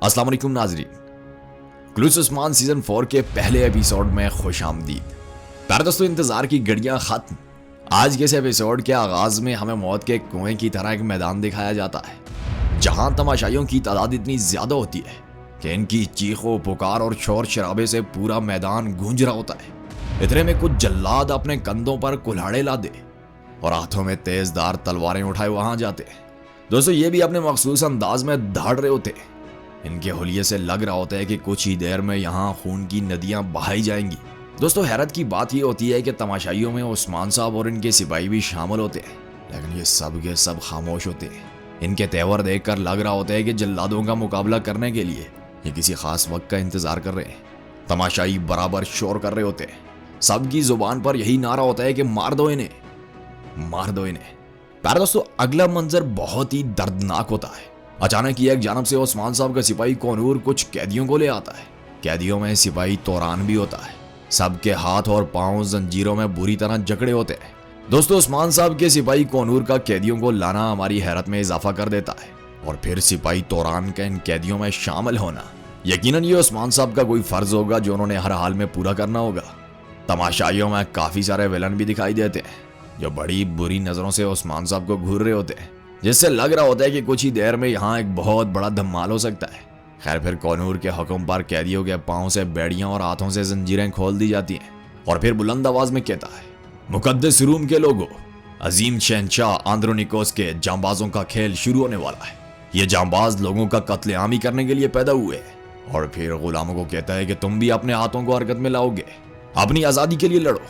अस्सलाम वालेकुम नाजरीन, क्लूस उस्मान सीजन 4 के पहले एपिसोड में खुश आमदीद। प्यारे दोस्तों, इंतजार की घड़ियां खत्म। आज के इस एपिसोड के आगाज में हमें मौत के कुएं की तरह एक मैदान दिखाया जाता है जहां तमाशाइयों की तादाद इतनी ज्यादा होती है कि इनकी चीखों पुकार और शोर शराबे से पूरा मैदान गूंज रहा होता है। इतने में कुछ जल्लाद अपने कंधों पर कुल्हाड़े लादे और हाथों में तेजदार तलवारें उठाए वहां जाते हैं। दोस्तों, ये भी अपने मखसूस अंदाज में दहाड़ रहे होते हैं। इनके हुलिये से लग रहा होता है कि कुछ ही देर में यहाँ खून की नदियां बहाई जाएंगी। दोस्तों, हैरत की बात यह होती है कि तमाशाइयों में उस्मान साहब और इनके सिपाही भी शामिल होते हैं, लेकिन ये सब के सब खामोश होते हैं। इनके तेवर देखकर लग रहा होता है कि जल्लादों का मुकाबला करने के लिए ये किसी खास वक्त का इंतजार कर रहे हैं। तमाशाई बराबर शोर कर रहे होते हैं। सबकी जुबान पर यही नारा होता है कि मार दो इन्हें, मार दो इन्हें। प्यारे दोस्तों, अगला मंजर बहुत ही दर्दनाक होता है। अचानक ही एक जानब से उस्मान साहब का सिपाही कोनूर कुछ कैदियों को ले आता है। कैदियों में सिपाही तोरान भी होता है। सबके हाथ और पांव जंजीरों में बुरी तरह जकड़े होते हैं। दोस्तों, उस्मान साहब के सिपाही कोनूर का कैदियों को लाना हमारी हैरत में इजाफा कर देता है, और फिर सिपाही तोरान का इन कैदियों में शामिल होना यकीनन ये उस्मान साहब का कोई फर्ज होगा जो उन्होंने हर हाल में पूरा करना होगा। तमाशाइयों में काफी सारे विलन भी दिखाई देते हैं जो बड़ी बुरी नजरों से उस्मान साहब को घूर रहे होते हैं, जिससे लग रहा होता है कि कुछ ही देर में यहाँ एक बहुत बड़ा धमाल हो सकता है। खैर, फिर कोनूर के हुक्म पर कैदियों के पांव से बेड़ियां और हाथों से जंजीरें खोल दी जाती हैं, और फिर बुलंद आवाज में कहता है, मुकद्दस रूम के लोगों, अजीम शहंशाह आंद्रोनिकोस के जांबाजों का खेल शुरू होने वाला है। ये जांबाज लोगों का कत्लेआमी करने के लिए पैदा हुए हैं। और फिर गुलामों को कहता है कि तुम भी अपने हाथों को हरकत में लाओगे, अपनी आजादी के लिए लड़ो।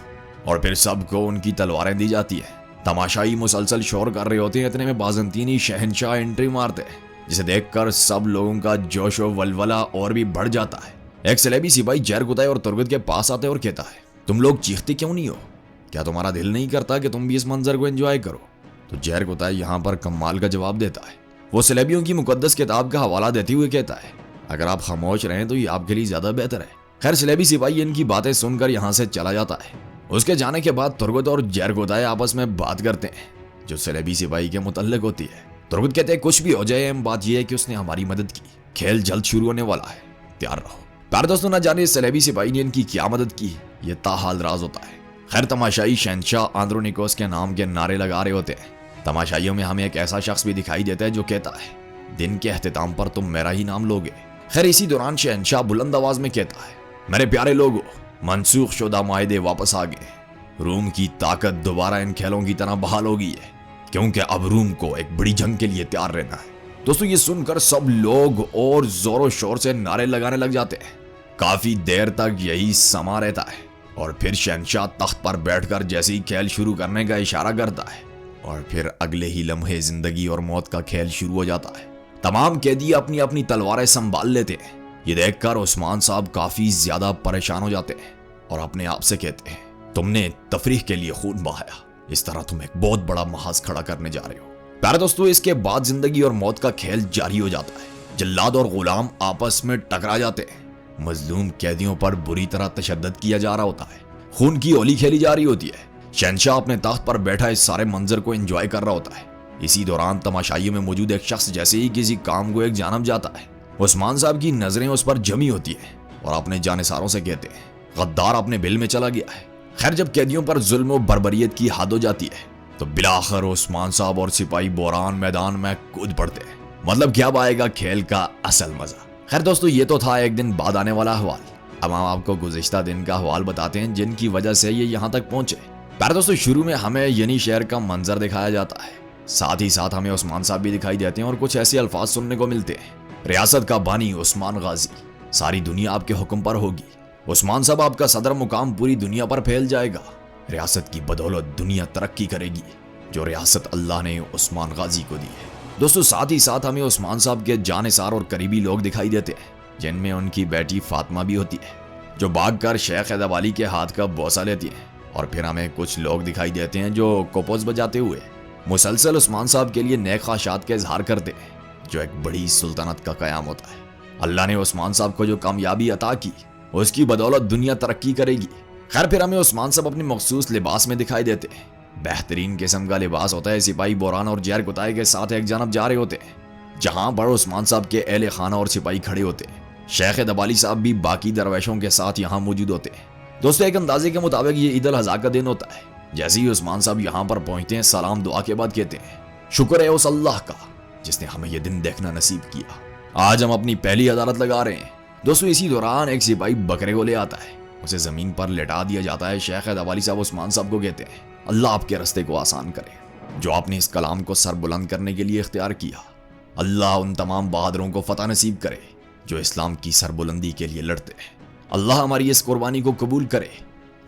और फिर सबको उनकी तलवारें दी जाती है। तमाशाई मुसलसल शोर कर रहे होते हैं। इतने में बाज़ंतीनी शहंशाह एंट्री मारते हैं, जिसे देखकर सब लोगों का जोश और वलवला और भी बढ़ जाता है। एक सलेबी सिपाही जहर गुताए और तुर्गत के पास आते और कहता है, तुम लोग चीखते क्यों नहीं हो? क्या तुम्हारा दिल नहीं करता कि तुम भी इस मंजर को एंजॉय करो? तो जहर गुताए यहाँ पर कमाल का जवाब देता है। वो सलेबियों की मुकद्दस किताब का हवाला देते हुए कहता है, अगर आप खामोश रहें तो ये आपके लिए ज्यादा बेहतर है। खैर, सलेबी सिपाही इनकी बातें सुनकर यहाँ से चला जाता है। उसके जाने के बाद तुर्गत और जहर गुताए आपस में बात करते हैं जो सलेबी सिपाही के मुतल्लिक होती है। तुर्गत कहते हैं, कुछ भी हो जाए, हम बात यह है कि उसने हमारी मदद की। खेल जल्द शुरू होने वाला है, तैयार रहो। प्यारे दोस्तों, न जाने सलेबी सिपाही ने इनकी क्या मदद की, ये ताहाल राज होता है। खैर, तमाशाई शहंशाह आंद्रोनिकोस के नाम के नारे लगा रहे होते हैं। तमाशाइयों में हमें एक ऐसा शख्स भी दिखाई देता है जो कहता है, दिन के अख्तिताम पर तुम मेरा ही नाम लोगे। खैर, इसी दौरान शहंशाह बुलंद आवाज में कहता है, मेरे प्यारे लोगों, मनसूख शुदा मायदे वापस आ गए। रूम की ताकत दोबारा इन खेलों की तरह बहाल हो गई है, क्योंकि अब रूम को एक बड़ी जंग के लिए तैयार रहना है। दोस्तों, ये सुनकर सब लोग और जोरों शोर से नारे लगाने लग जाते हैं। काफी देर तक यही समा रहता है, और फिर शहंशाह तख्त पर बैठकर जैसे ही खेल शुरू करने का इशारा करता है, और फिर अगले ही लम्हे जिंदगी और मौत का खेल शुरू हो जाता है। तमाम कैदी अपनी अपनी तलवारें संभाल लेते हैं। ये देखकर उस्मान साहब काफी ज्यादा परेशान हो जाते हैं और अपने आप से कहते हैं, तुमने तफरीह के लिए खून बहाया, इस तरह तुम एक बहुत बड़ा महाज खड़ा करने जा रहे हो। प्यारे दोस्तों, इसके बाद जिंदगी और मौत का खेल जारी हो जाता है। जल्लाद और गुलाम आपस में टकरा जाते हैं। मजलूम कैदियों पर बुरी तरह तशद्दुद किया जा रहा होता है। खून की होली खेली जा रही होती है। शहंशाह अपने तख्त पर बैठा इस सारे मंजर को एंजॉय कर रहा होता है। इसी दौरान तमाशाइयों में मौजूद एक शख्स जैसे ही किसी काम को एक जानब जाता है, उस्मान साहब की नजरें उस पर जमी होती है और अपने जानिसारों से कहते हैं, गद्दार अपने बिल में चला गया है। खैर, जब कैदियों पर जुल्म और बर्बरियत की हद हो जाती है तो बिलाखिर उस्मान साहब और सिपाही बोरान मैदान में कूद पड़ते हैं। मतलब क्या आएगा खेल का असल मजा। खैर दोस्तों, ये तो था एक दिन बाद आने वाला अहवाल। अब हम आपको गुज़िश्ता दिन का अहवाल बताते हैं जिनकी वजह से ये यहाँ तक पहुंचे। प्यारे दोस्तों, शुरू में हमें यनी शहर का मंजर दिखाया जाता है, साथ ही साथ हमें उस्मान साहब भी दिखाई देते हैं और कुछ ऐसे अल्फाज सुनने को मिलते हैं, रियासत का बानी उस्मान गाजी, सारी दुनिया आपके हुक्म पर होगी। उस्मान साहब, आपका सदर मुकाम पूरी दुनिया पर फैल जाएगा। रियासत की बदौलत दुनिया तरक्की करेगी, जो रियासत अल्लाह ने उस्मान गाजी को दी है। दोस्तों, साथ ही साथ हमें उस्मान साहब के जानिसार और करीबी लोग दिखाई देते हैं, जिनमें उनकी बेटी फातिमा भी होती है, जो भागकर शेख हैदर अली के हाथ का बोसा लेती है। और फिर हमें कुछ लोग दिखाई देते हैं जो कोपोज बजाते हुए मुसलसल उस्मान साहब के लिए नेक ख्वाहिशात का इजहार करते हैं, जो एक बड़ी सुल्तानत का कयाम होता है। अल्लाह ने उस्मान साहब को जो कामयाबी अता की, उसकी बदौलत दुनिया तरक्की करेगी। खैर, फिर हमें उस्मान साहब अपने मखसूस लिबास में दिखाई देते हैं। बेहतरीन किस्म का लिबास होता है। सिपाही बोरान और जहर गुताए के साथ एक जानब जा रहे होते हैं, जहां पर उस्मान साहब के अहले खाना और सिपाही खड़े होते हैं। शेख दबाली साहब भी बाकी दरवेशों के साथ यहाँ मौजूद होते हैं। दोस्तों एक अंदाजे के मुताबिक ये ईद अल अज़हा का दिन होता है। जैसे ही उस्मान साहब यहाँ पर पहुंचते हैं, सलाम दुआ के बाद कहते हैं, शुक्र है उस अल्लाह का जिसने हमें यह दिन देखना नसीब किया। आज हम अपनी पहली अदालत लगा रहे हैं। दोस्तों इसी दौरान एक सिपाही बकरे को ले आता है, उसे जमीन पर लेटा दिया जाता है। शेख दबाली साहब उस्मान साहब को कहते हैं, अल्लाह आपके रास्ते को आसान करे जो आपने इस कलाम को सर बुलंद करने के लिए इख्तियार किया। अल्लाह उन तमाम बहादुरों को फतह नसीब करे जो इस्लाम की सरबुलंदी के लिए लड़ते हैं। अल्लाह हमारी इस कुर्बानी को कबूल करे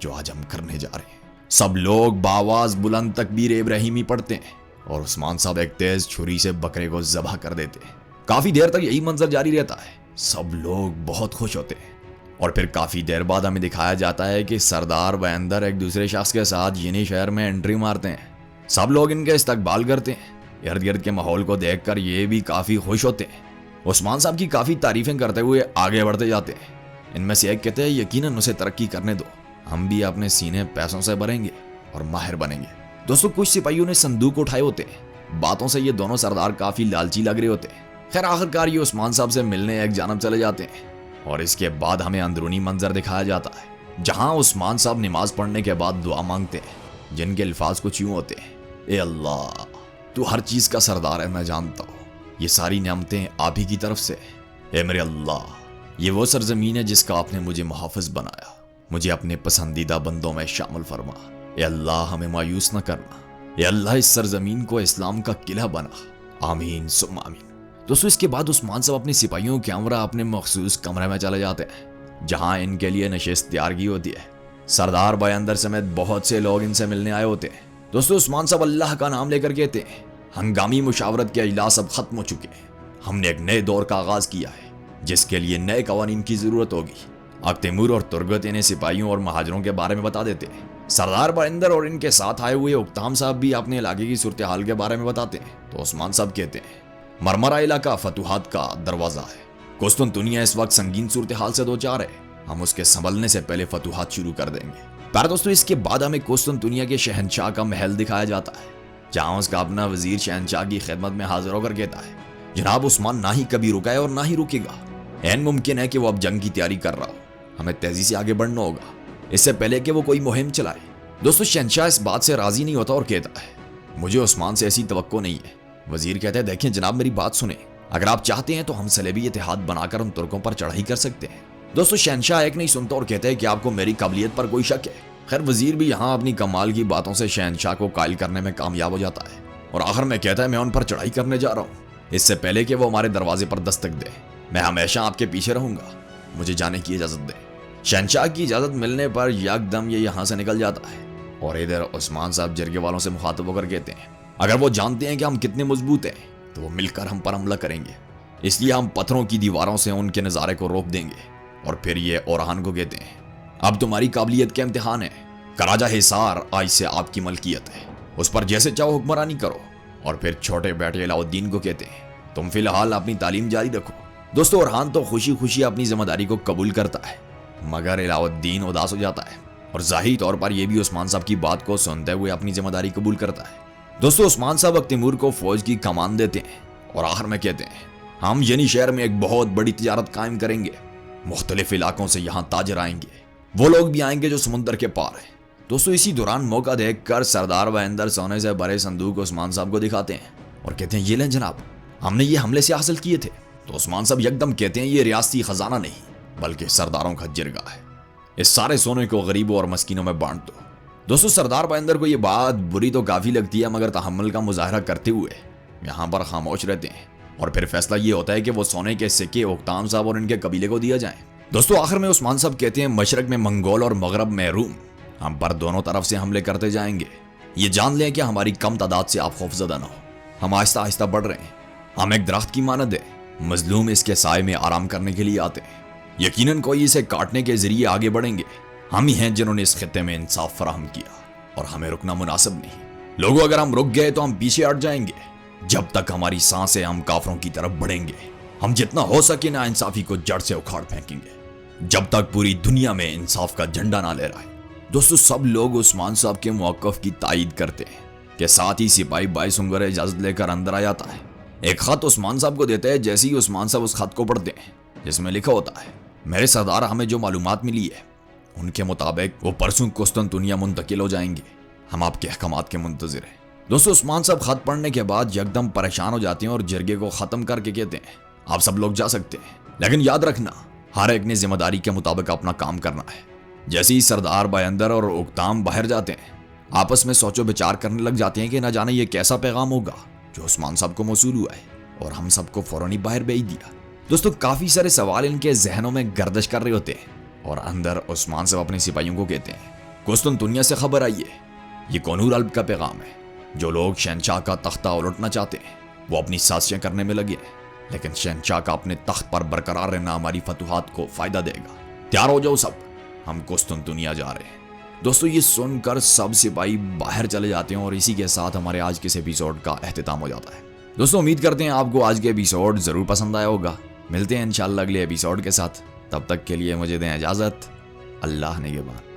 जो आज हम करने जा रहे हैं। सब लोग बावाज बुलंद तकबीर इब्राहिमी पढ़ते हैं और उस्मान साहब एक तेज छुरी से बकरे को ज़बह कर देते हैं। काफी देर तक यही मंजर जारी रहता है। सब लोग बहुत खुश होते हैं और फिर काफी देर बाद हमें दिखाया जाता है कि सरदार बयंदर एक दूसरे शख्स के साथ यनी शहर में एंट्री मारते हैं। सब लोग इनके इस्तकबाल करते हैं। इर्द गिर्द के माहौल को देखकर ये भी काफी खुश होते हैं। उस्मान साहब की काफी तारीफें करते हुए आगे बढ़ते जाते हैं। इनमें से एक कहते हैं, यकीनन उसे तरक्की करने दो, हम भी अपने सीने पैसों से भरेंगे और माहिर बनेंगे। दोस्तों कुछ सिपाहियों ने संदूक उठाए होते हैं। बातों से ये दोनों सरदार काफी लालची लग रहे होते हैं। खैर आखिरकार ये उस्मान साहब से मिलने एक जानब चले जाते हैं और इसके बाद हमें अंदरूनी मंजर दिखाया जाता है, जहां उस्मान साहब नमाज पढ़ने के बाद दुआ मांगते हैं, जिनके अल्फाज कुछ यूं होते हैं, ए अल्लाह तू हर चीज का सरदार है, मैं जानता हूँ ये सारी नेमतें आप ही की तरफ से। ए मेरे अल्लाह ये वो सरजमीन है जिसका आपने मुझे मुहाफिज बनाया, मुझे अपने पसंदीदा बंदों में शामिल फरमा। ए अल्लाह हमें मायूस न करना। ए अल्लाह इस सरजमीन को इस्लाम का किला बना। आमीन सुम आमीन। दोस्तों इसके बाद उस्मान साहब अपने सिपाहियों के हमरा अपने मखसूस कमरे में चले जाते हैं, जहां इनके लिए नशिस्त तैयार की होती है। सरदार बयंदर समेत बहुत से लोग इनसे मिलने आए होते हैं। दोस्तों उस्मान साहब अल्लाह का नाम लेकर कहते हैं, हंगामी मुशावरत के इजलास अब खत्म हो चुके हैं। हमने एक नए दौर का आगाज किया है जिसके लिए नए कवानीन की जरूरत होगी। अब तैमूर और तुर्गत इन्हें सिपाहियों और महाजरों के बारे में बता देते हैं। सरदार बयंदर और इनके साथ आए हुए उक्ताम साहब भी अपने इलाके की सूरत हाल के बारे में बताते हैं। तो उस्मान साहब कहते हैं, मरमरा इलाका फतुहात का दरवाजा है। कुस्तुनतुनिया इस वक्त संगीन सूरत हाल से दो चार है, हम उसके संभलने से पहले फतुहात शुरू कर देंगे। पर दोस्तों इसके बाद हमें कुस्तुनतुनिया के शहनशाह का महल दिखाया जाता है, जहां उसका अपना वजीर शहनशाह की खिदमत में हाजिर होकर कहता है, जनाब उस्मान ना ही कभी रुका है और ना ही रुकेगा। ऐन मुमकिन है कि वो अब जंग की तैयारी कर रहा हो, हमें तेजी से आगे बढ़ना होगा इससे पहले कि वो कोई मुहिम चलाए। दोस्तों शहनशाह इस बात से राजी नहीं होता और कहता है, मुझे उस्मान से ऐसी तवक्को नहीं है। वजीर कहते हैं, देखिए जनाब मेरी बात सुने, अगर आप चाहते हैं तो हम सलेबी इतिहाद बनाकर उन तुर्कों पर चढ़ाई कर सकते हैं। दोस्तों शहनशाह एक नहीं सुनता और कहते हैं कि आपको मेरी काबिलियत पर कोई शक है। खैर वजीर भी यहाँ अपनी कमाल की बातों से शहनशाह को कायल करने में कामयाब हो जाता है और आखिर में कहता है, मैं उन पर चढ़ाई करने जा रहा हूँ, इससे पहले कि वो हमारे दरवाजे पर दस्तक दे मैं हमेशा आपके पीछे रहूंगा, मुझे जाने की इजाजत दे। शहनशाह की इजाजत मिलने पर यकदम ये यहाँ से निकल जाता है और इधर उस्मान साहब जरगे वालों से मुखातब होकर कहते हैं, अगर वो जानते हैं कि हम कितने मजबूत हैं तो वो मिलकर हम पर हमला करेंगे, इसलिए हम पत्थरों की दीवारों से उनके नज़ारे को रोक देंगे। और फिर ये ओरहान को कहते हैं, अब तुम्हारी काबिलियत के इम्तिहान है, कराजा हिसार आज से आपकी मलकियत है, उस पर जैसे चाहो हुक्मरानी करो। और फिर छोटे बेटे अलाउद्दीन को कहते हैं, तुम फिलहाल अपनी तालीम जारी रखो। दोस्तों ओरहान तो खुशी खुशी अपनी जिम्मेदारी को कबूल करता है, मगर अलाउद्दीन उदास हो जाता है और जाहिर तौर पर यह भी उस्मान साहब की बात को सुनते हुए अपनी जिम्मेदारी कबूल करता है। दोस्तों उस्मान साहब तैमूर को फौज की कमान देते हैं और आखिर में कहते हैं, हम यनी शहर में एक बहुत बड़ी तिजारत कायम करेंगे, मुख्तलिफ इलाकों से यहाँ ताजर आएंगे, वो लोग भी आएंगे जो समुद्र के पार है। दोस्तों इसी दौरान मौका देखकर सरदार बयंदर सोने से भरे संदूक उस्मान साहब को दिखाते हैं और कहते हैं, ये लें जनाब, हमने ये हमले से हासिल किए थे। तो उस्मान साहब यकदम कहते हैं, ये रियासती खजाना नहीं बल्कि सरदारों का जिरगा है, इस सारे सोने को गरीबों और मस्कीनों में बांट दो। दोस्तों सरदार बयंदर को ये बात बुरी तो काफी लगती है, मगर तहम्मुल का मुजाहरा करते हुए यहाँ पर खामोश रहते हैं और फिर फैसला ये होता है कि वो सोने के सिक्के उक्ताम साहब और इनके कबीले को दिया जाए। दोस्तों आखिर में उस्मान साहब कहते हैं, मशरक में मंगोल और मगरब में रूम हम पर दोनों तरफ से हमले करते जाएंगे, ये जान लें कि हमारी कम तादाद से आप खौफजदा न हो, हम आहिस्ता आहिस्ता बढ़ रहे हैं, हम एक दरख्त की मानद है, मजलूम इसके साए में आराम करने के लिए आते हैं, यकीनन कोई इसे काटने के जरिए आगे बढ़ेंगे, हम ही हैं जिन्होंने इस खित्ते में इंसाफ फराहम किया और हमें रुकना मुनासिब नहीं। लोगों अगर हम रुक गए तो हम पीछे हट जाएंगे, जब तक हमारी सांसें हम काफरों की तरफ बढ़ेंगे, हम जितना हो सके ना इंसाफी को जड़ से उखाड़ फेंकेंगे, जब तक पूरी दुनिया में इंसाफ का झंडा ना ले रहा है। दोस्तों सब लोग उस्मान साहब के मौक़िफ़ की तायीद करते हैं कि साथ ही सिपाही बाई सुंगर इजाजत लेकर अंदर आ जाता है। ایک خط عثمان صاحب کو دیتے ہیں. جیسے ہی عثمان صاحب اس خط کو پڑھتے ہیں جس میں لکھا ہوتا ہے میرے سردار ہمیں جو معلومات ملی ہے ان کے مطابق وہ پرسوں قسطنطنیہ منتقل ہو جائیں گے. ہم آپ کے احکامات کے منتظر ہیں. دوستو عثمان صاحب خط پڑھنے کے بعد یکدم پریشان ہو جاتے ہیں اور جرگے کو ختم کر کے کہتے ہیں آپ سب لوگ جا سکتے ہیں لیکن یاد رکھنا ہر ایک نے ذمہ داری کے مطابق اپنا کام کرنا ہے. جیسے ہی سردار بایندر اور اقدام باہر جاتے ہیں آپس میں سوچو بچار کرنے لگ جاتے ہیں کہ نہ جانے یہ کیسا پیغام ہوگا جو عثمان صاحب کو موصول ہوا ہے اور ہم سب کو فوراً باہر بھیج دیا. دوستو کافی سارے سوال ان کے ذہنوں میں گردش کر رہے ہوتے ہیں اور اندر عثمان صاحب اپنے سپاہیوں کو کہتے ہیں قسطنطنیہ سے خبر آئی ہے. یہ قونور الب کا پیغام ہے. جو لوگ شہنشاہ کا تختہ الٹنا چاہتے ہیں وہ اپنی سازشیں کرنے میں لگے ہیں لیکن شہنشاہ کا اپنے تخت پر برقرار رہنا ہماری فتوحات کو فائدہ دے گا. تیار ہو جاؤ سب ہم قسطنطنیہ جا رہے ہیں. دوستو یہ سن کر سب سپاہی باہر چلے جاتے ہیں اور اسی کے ساتھ ہمارے آج کے اس ایپیسوڈ کا اختتام ہو جاتا ہے. دوستو امید کرتے ہیں آپ کو آج کے ایپیسوڈ ضرور پسند آیا ہوگا. ملتے ہیں انشاءاللہ اگلے ایپیسوڈ کے ساتھ. تب تک کے لیے مجھے دیں اجازت. اللہ نگہبان.